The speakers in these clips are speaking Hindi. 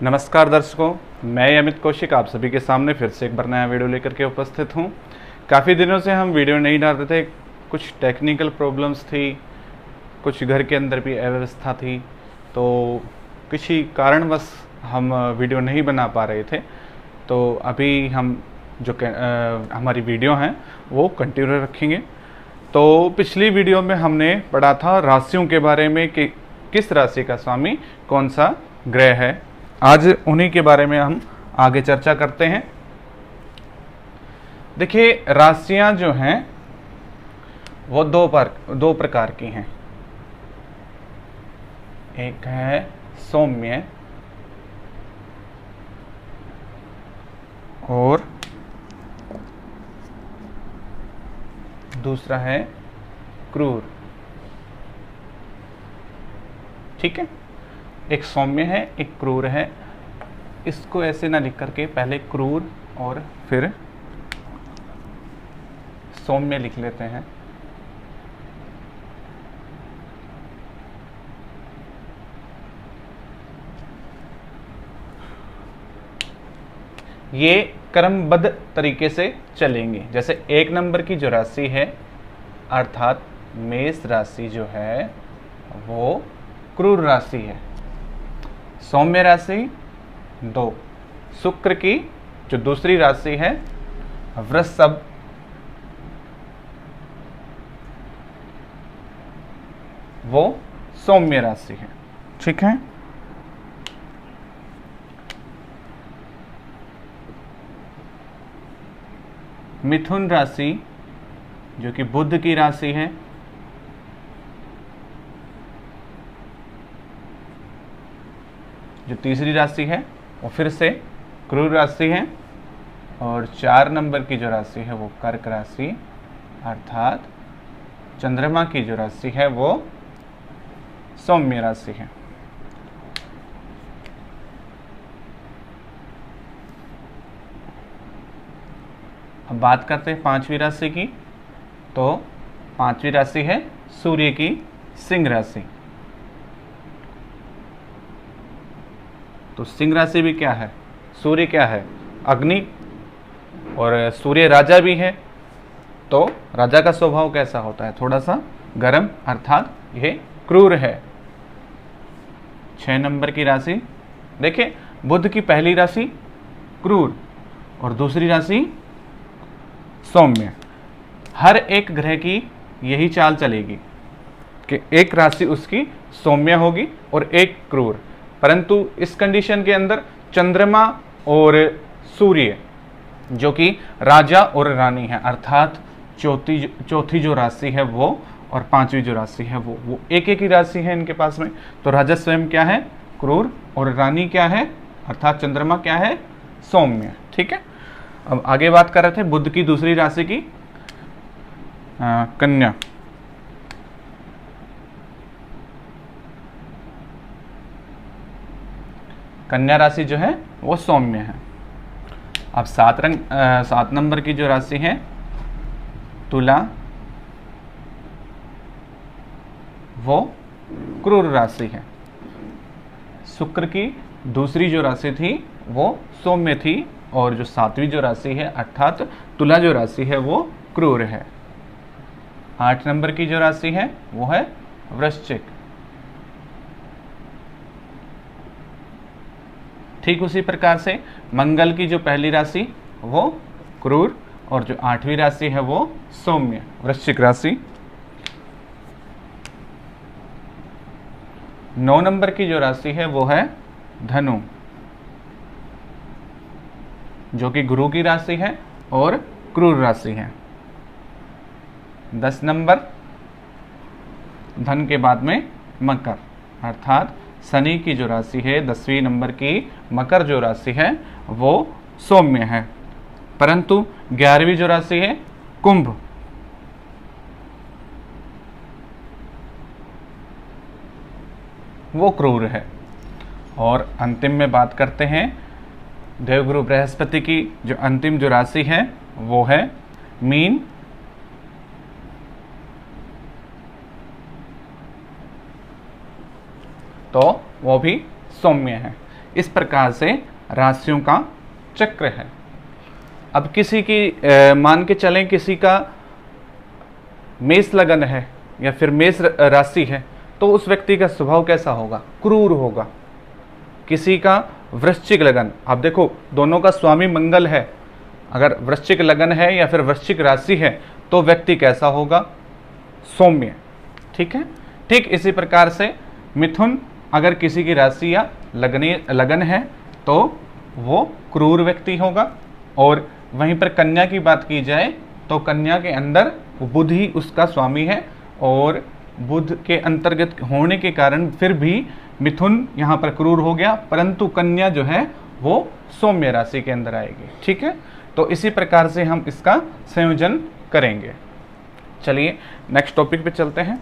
नमस्कार दर्शकों, मैं अमित कौशिक आप सभी के सामने फिर से एक बार नया वीडियो लेकर के उपस्थित हूँ। काफ़ी दिनों से हम वीडियो नहीं डालते थे, कुछ टेक्निकल प्रॉब्लम्स थी, कुछ घर के अंदर भी अव्यवस्था थी, तो किसी कारणवश हम वीडियो नहीं बना पा रहे थे। तो अभी हम जो हमारी वीडियो हैं वो कंटिन्यू रखेंगे। तो पिछली वीडियो में हमने पढ़ा था राशियों के बारे में कि किस राशि का स्वामी कौन सा ग्रह है। आज उन्हीं के बारे में हम आगे चर्चा करते हैं। देखिए, राशियां जो हैं वो दो प्रकार की हैं। एक है सौम्य और दूसरा है क्रूर। ठीक है, एक सौम्य है, एक क्रूर है। इसको ऐसे ना लिख करके पहले क्रूर और फिर सौम्य लिख लेते हैं। ये क्रमबद्ध तरीके से चलेंगे। जैसे एक नंबर की जो राशि है अर्थात मेष राशि जो है वो क्रूर राशि है। सौम्य राशि 2, शुक्र की जो दूसरी राशि है वृषभ वो सौम्य राशि है। ठीक है, मिथुन राशि जो कि बुध की राशि है, जो तीसरी राशि है वो फिर से क्रूर राशि है। और 4 नंबर की जो राशि है वो कर्क राशि अर्थात चंद्रमा की जो राशि है वो सौम्य राशि है। अब बात करते हैं 5वीं राशि की। तो 5वीं राशि है सूर्य की सिंह राशि। तो सिंह राशि भी क्या है, सूर्य क्या है, अग्नि, और सूर्य राजा भी है। तो राजा का स्वभाव कैसा होता है, थोड़ा सा गर्म, अर्थात यह क्रूर है। 6 नंबर की राशि देखिए, बुध की पहली राशि क्रूर और दूसरी राशि सौम्य। हर एक ग्रह की यही चाल चलेगी कि एक राशि उसकी सौम्य होगी और एक क्रूर। परंतु इस कंडीशन के अंदर चंद्रमा और सूर्य जो कि राजा और रानी है अर्थात चौथी जो राशि है वो और 5वीं जो राशि है वो एक ही राशि है इनके पास में। तो राजा स्वयं क्या है, क्रूर, और रानी क्या है अर्थात चंद्रमा क्या है, सौम्य। ठीक है, अब आगे बात कर रहे थे बुध की दूसरी राशि की, कन्या। कन्या राशि जो है वो सौम्य है। अब 7 नंबर की जो राशि है तुला वो क्रूर राशि है। शुक्र की दूसरी जो राशि थी वो सौम्य थी और जो 7वीं जो राशि है अर्थात तुला जो राशि है वो क्रूर है। 8 नंबर की जो राशि है वो है वृश्चिक। ठीक उसी प्रकार से मंगल की जो पहली राशि वो क्रूर और जो 8वीं राशि है वो सौम्य, वृश्चिक राशि। 9 नंबर की जो राशि है वो है धनु जो कि गुरु की राशि है और क्रूर राशि है। 10 नंबर धन के बाद में मकर अर्थात शनि की जो राशि है 10वीं नंबर की मकर जो राशि है वो सौम्य है। परंतु 11वीं जो राशि है कुंभ वो क्रूर है। और अंतिम में बात करते हैं देवगुरु बृहस्पति की जो अंतिम जो राशि है वो है मीन तो वो भी सौम्य है। इस प्रकार से राशियों का चक्र है। अब किसी की मान के चलें किसी का मेष लगन है या फिर मेष राशि है, तो उस व्यक्ति का स्वभाव कैसा होगा? क्रूर होगा। किसी का वृश्चिक लगन, आप देखो दोनों का स्वामी मंगल है, अगर वृश्चिक लगन है या फिर वृश्चिक राशि है तो व्यक्ति कैसा होगा? सौम्य। ठीक है। ठीक इसी प्रकार से मिथुन अगर किसी की राशि या लगन है तो वो क्रूर व्यक्ति होगा। और वहीं पर कन्या की बात की जाए तो कन्या के अंदर बुध ही उसका स्वामी है और बुध के अंतर्गत होने के कारण फिर भी मिथुन यहाँ पर क्रूर हो गया, परंतु कन्या जो है वो सौम्य राशि के अंदर आएगी। ठीक है। तो इसी प्रकार से हम इसका संयोजन करेंगे। चलिए नेक्स्ट टॉपिक पे चलते हैं।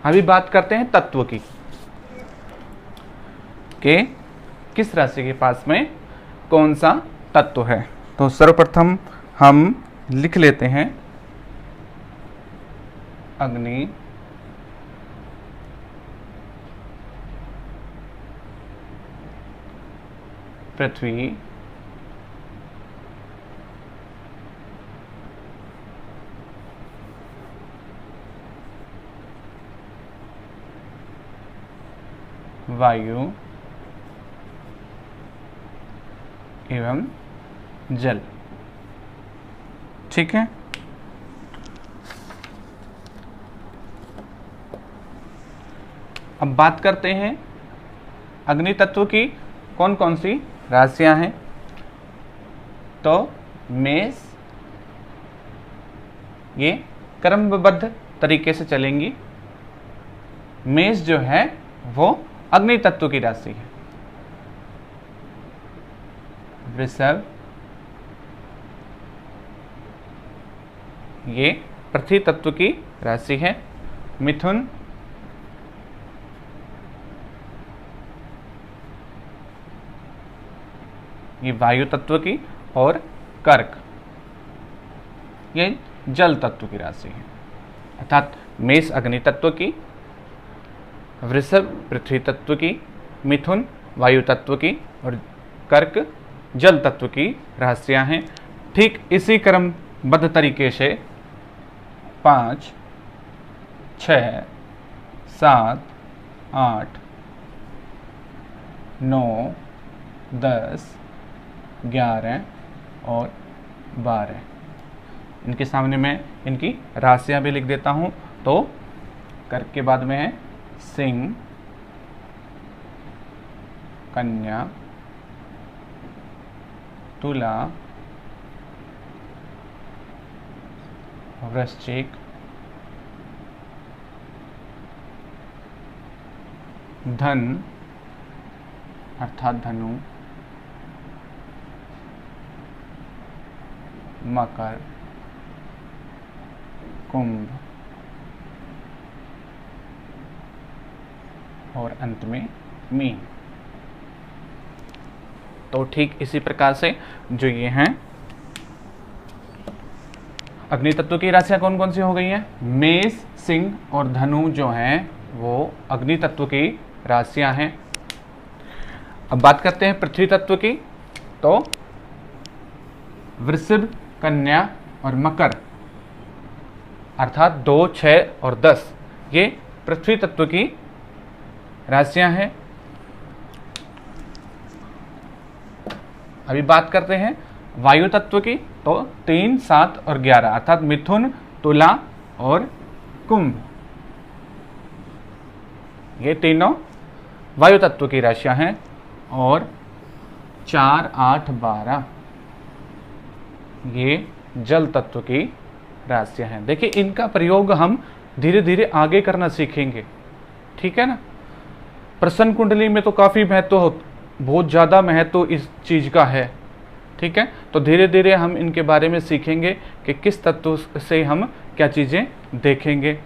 अभी बात करते हैं तत्व की, कि किस राशि के पास में कौन सा तत्व है। तो सर्वप्रथम हम लिख लेते हैं अग्नि, पृथ्वी, वायु एवं जल। ठीक है। अब बात करते हैं अग्नि तत्व की कौन कौन सी राशियां हैं। तो मेष, ये क्रमबद्ध तरीके से चलेंगी। मेष जो है वो अग्नि तत्व की राशि है। वृषभ, ये पृथ्वी तत्व की राशि है। मिथुन, ये वायु तत्व की, और कर्क, ये जल तत्व की राशि है। अर्थात मेष अग्नि तत्व की, वृषभ पृथ्वी तत्व की, मिथुन वायु तत्व की और कर्क जल तत्व की राशियां हैं। ठीक इसी क्रमबद्ध तरीके से 5, 6, 7, 8, 9, 10, 11 और 12, इनके सामने मैं इनकी राशियां भी लिख देता हूं। तो कर्क के बाद में है सिंह, कन्या, तुला, वृश्चिक, धन अर्थात धनु, मकर, कुंभ और अंत में मीन। तो ठीक इसी प्रकार से जो ये हैं अग्नि तत्व की राशियां कौन कौन सी हो गई हैं? मेष, सिंह और धनु जो हैं वो अग्नि तत्व की राशियां हैं। अब बात करते हैं पृथ्वी तत्व की। तो वृषभ, कन्या और मकर अर्थात 2, 6 और 10 ये पृथ्वी तत्व की राशियां हैं। अभी बात करते हैं वायु तत्व की। तो 3, 7 और 11 अर्थात मिथुन, तुला और कुंभ, ये तीनों वायु तत्व की राशियां हैं। और 4, 8, 12 ये जल तत्व की राशियां हैं। देखिए इनका प्रयोग हम धीरे धीरे आगे करना सीखेंगे। ठीक है ना। प्रश्न कुंडली में तो काफी महत्व, बहुत ज़्यादा महत्व इस चीज़ का है। ठीक है। तो धीरे धीरे हम इनके बारे में सीखेंगे कि किस तत्व से हम क्या चीज़ें देखेंगे।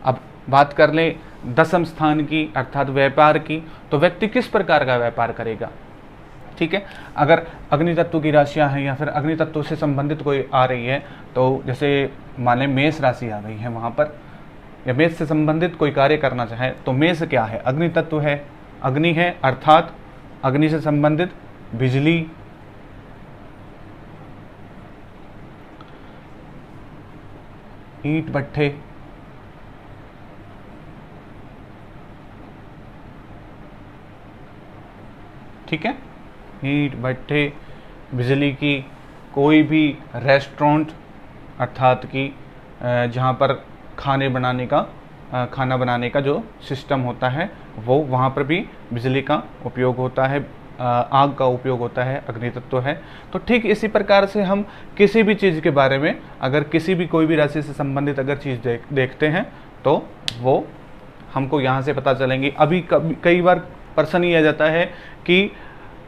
अब बात कर लें दशम स्थान की अर्थात व्यापार की, तो व्यक्ति किस प्रकार का व्यापार करेगा। ठीक है, अगर अग्नि तत्व की राशियां हैं या फिर अग्नि तत्व से संबंधित कोई आ रही है, तो जैसे मान लें मेष राशि आ गई है वहां पर, या मेष से संबंधित कोई कार्य करना चाहे, तो मेष क्या है, अग्नि तत्व है, अग्नि है अर्थात अग्नि से संबंधित बिजली, ईंट भट्ठे, ठीक है, ईंट भट्ठे, बिजली की, कोई भी रेस्टोरेंट अर्थात कि जहाँ पर खाना बनाने का जो सिस्टम होता है वो, वहाँ पर भी बिजली का उपयोग होता है, आग का उपयोग होता है, अग्नि तत्व है। तो ठीक इसी प्रकार से हम किसी भी चीज़ के बारे में अगर किसी भी कोई भी राशि से संबंधित अगर चीज़ देखते हैं तो वो हमको यहाँ से पता चलेंगी। अभी कई बार प्रश्न ये आ जाता है कि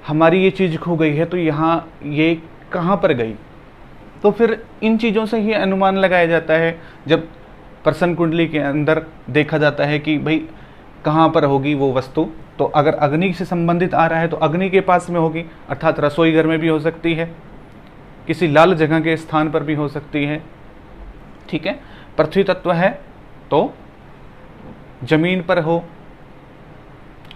हमारी ये चीज़ खो गई है, तो यहाँ ये कहाँ पर गई, तो फिर इन चीज़ों से ही अनुमान लगाया जाता है। जब प्रश्न कुंडली के अंदर देखा जाता है कि भाई कहाँ पर होगी वो वस्तु, तो अगर अग्नि से संबंधित आ रहा है तो अग्नि के पास में होगी, अर्थात रसोई घर में भी हो सकती है, किसी लाल जगह के स्थान पर भी हो सकती है। ठीक है, पृथ्वी तत्व है तो जमीन पर हो,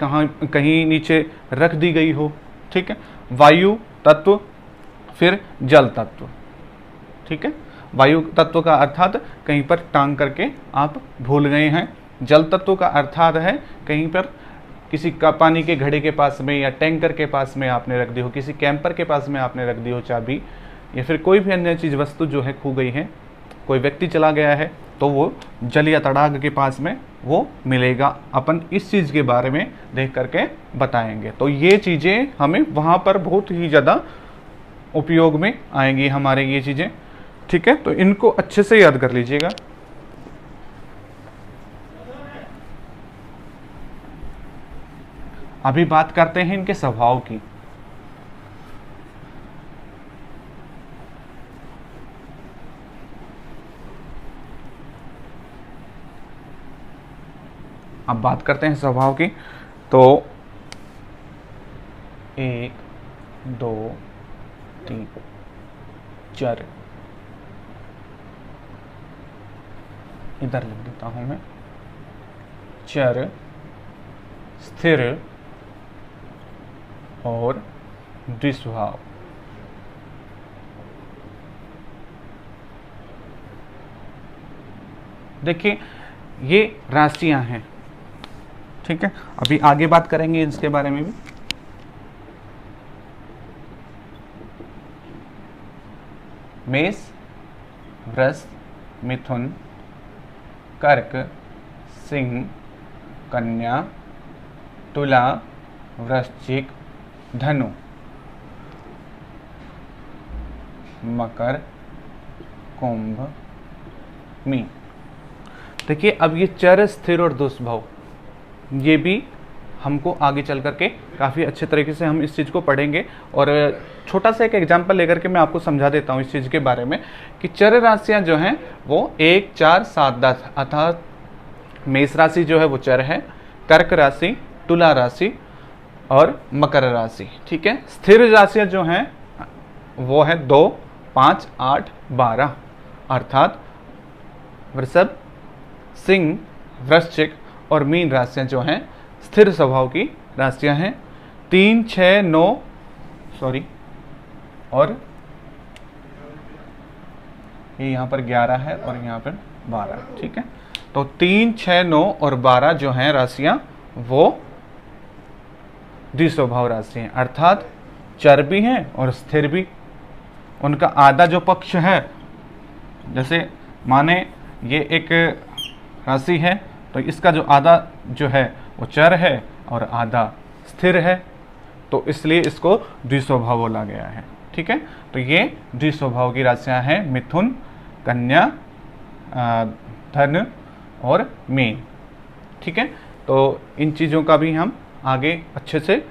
कहीं नीचे रख दी गई हो। ठीक है, वायु तत्व, फिर जल तत्व। ठीक है, वायु तत्व का अर्थात कहीं पर टांग करके आप भूल गए हैं। जल तत्व का अर्थात है कहीं पर किसी का पानी के घड़े के पास में या टैंकर के पास में आपने रख दी हो, किसी कैंपर के पास में आपने रख दी हो चाबी, या फिर कोई भी अन्य चीज़ वस्तु जो है खो गई है, कोई व्यक्ति चला गया है, तो वो जल या तड़ाग के पास में वो मिलेगा। अपन इस चीज़ के बारे में देख करके बताएंगे। तो ये चीज़ें हमें वहाँ पर बहुत ही ज़्यादा उपयोग में आएंगी हमारे ये चीज़ें। ठीक है, तो इनको अच्छे से याद कर लीजिएगा। अभी बात करते हैं इनके स्वभाव की। अब बात करते हैं स्वभाव की। तो 1 2 3 4, इधर लिख देता हूं मैं, चर, स्थिर और द्विस्वभाव। देखिए ये राशियां हैं। ठीक है, अभी आगे बात करेंगे इसके बारे में भी। मेष, वृष, मिथुन, कर्क, सिंह, कन्या, तुला, वृश्चिक, धनु, मकर, कुंभ, मीन। देखिए अब ये चर, स्थिर और दुष्भव, ये भी हमको आगे चल करके काफ़ी अच्छे तरीके से हम इस चीज़ को पढ़ेंगे। और छोटा सा एक एग्जांपल लेकर के मैं आपको समझा देता हूँ इस चीज़ के बारे में कि चर राशियाँ जो हैं वो 1 4 7 10, अर्थात मेष राशि जो है वो चर है, कर्क राशि, तुला राशि और मकर राशि। ठीक है, स्थिर राशियाँ जो हैं वो है 2 5 8 12, अर्थात वृषभ, सिंह, वृश्चिक और मीन राशियां जो हैं स्थिर स्वभाव की राशियां हैं। 3 6 9 और ये यहाँ पर 11 है और यहाँ पर 12। ठीक है, तो 3 6 9 और 12 जो हैं राशियां वो द्विस्वभाव राशि हैं, अर्थात चर भी हैं और स्थिर भी। उनका आधा जो पक्ष है, जैसे माने ये एक राशि है तो इसका जो आधा जो है वो चर है और आधा स्थिर है, तो इसलिए इसको द्विस्वभाव बोला गया है। ठीक है, तो ये द्विस्वभाव की राशियां हैं मिथुन, कन्या, धन और मीन। ठीक है, तो इन चीज़ों का भी हम आगे अच्छे से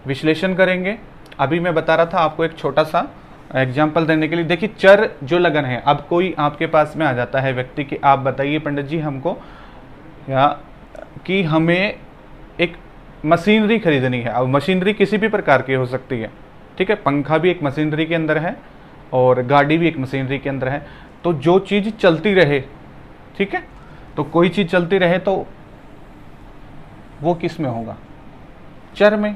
विश्लेषण करेंगे। अभी मैं बता रहा था आपको एक छोटा सा एग्जाम्पल देने के लिए। देखिए चर जो लगन है, अब कोई आपके पास में आ जाता है व्यक्ति कि आप बताइए पंडित जी हमको या कि हमें एक मशीनरी खरीदनी है। अब मशीनरी किसी भी प्रकार की हो सकती है, ठीक है, पंखा भी एक मशीनरी के अंदर है और गाड़ी भी एक मशीनरी के अंदर है। तो जो चीज़ चलती रहे, ठीक है, तो कोई चीज़ चलती रहे तो वो किस में होगा? चर में।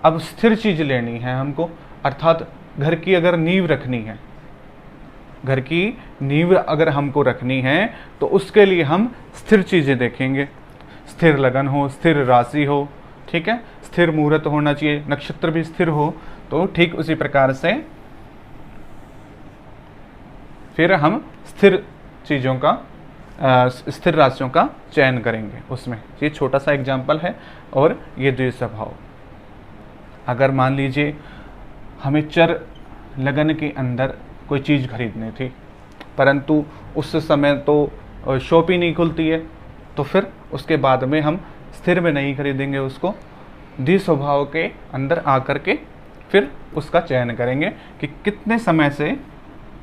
अब स्थिर चीज़ लेनी है हमको, अर्थात घर की अगर नींव रखनी है, घर की नींव अगर हमको रखनी है तो उसके लिए हम स्थिर चीज़ें देखेंगे। स्थिर लगन हो, स्थिर राशि हो, ठीक है, स्थिर मुहूर्त होना चाहिए, नक्षत्र भी स्थिर हो। तो ठीक उसी प्रकार से फिर हम स्थिर चीज़ों का स्थिर राशियों का चयन करेंगे उसमें। ये छोटा सा एग्जाम्पल है। और ये द्विस्वभाव, अगर मान लीजिए हमें चर लगन के अंदर कोई चीज़ खरीदनी थी, परंतु उस समय तो शॉप ही नहीं खुलती है, तो फिर उसके बाद में हम स्थिर में नहीं खरीदेंगे उसको, द्विस्वभाव के अंदर आकर के फिर उसका चयन करेंगे कि कितने समय से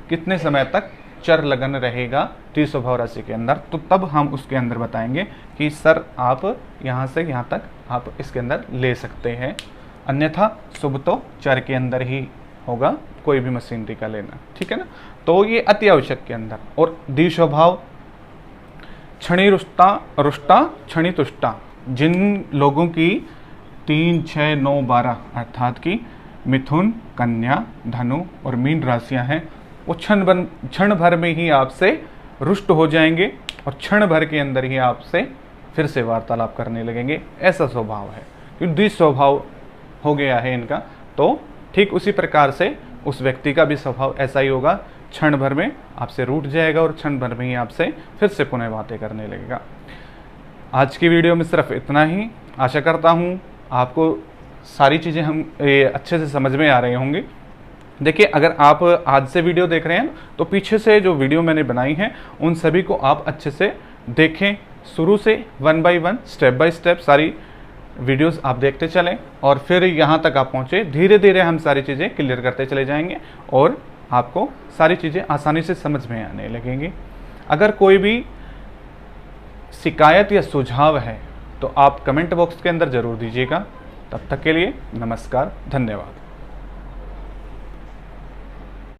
कितने समय तक चर लगन रहेगा द्विस्वभाव राशि के अंदर। तो तब हम उसके अंदर बताएंगे कि सर आप यहाँ से यहाँ तक आप इसके अंदर ले सकते हैं, अन्यथा शुभ तो चर के अंदर ही होगा, कोई भी मशीनरी का लेना, ठीक है ना। तो ये अति आवश्यक के अंदर। और द्विस्वभाव क्षणी रुष्टा रुष्टा क्षणी तुष्टा, जिन लोगों की 3, 6, 9, 12 अर्थात की मिथुन, कन्या, धनु और मीन राशियां हैं, वो क्षण भर में ही आपसे रुष्ट हो जाएंगे और क्षण भर के अंदर ही आपसे फिर से वार्तालाप करने लगेंगे। ऐसा स्वभाव है, क्योंकि द्विस्वभाव हो गया है इनका। तो ठीक उसी प्रकार से उस व्यक्ति का भी स्वभाव ऐसा ही होगा, क्षण भर में आपसे रूठ जाएगा और क्षण भर में ही आपसे फिर से पुनः बातें करने लगेगा। आज की वीडियो में सिर्फ इतना ही। आशा करता हूँ आपको सारी चीज़ें हम अच्छे से समझ में आ रहे होंगे। देखिए, अगर आप आज से वीडियो देख रहे हैं तो पीछे से जो वीडियो मैंने बनाई हैं उन सभी को आप अच्छे से देखें, शुरू से 1 बाय 1 स्टेप बाय स्टेप सारी वीडियोस आप देखते चलें और फिर यहाँ तक आप पहुँचे। धीरे धीरे हम सारी चीज़ें क्लियर करते चले जाएंगे और आपको सारी चीज़ें आसानी से समझ में आने लगेंगी। अगर कोई भी शिकायत या सुझाव है तो आप कमेंट बॉक्स के अंदर ज़रूर दीजिएगा। तब तक के लिए नमस्कार, धन्यवाद।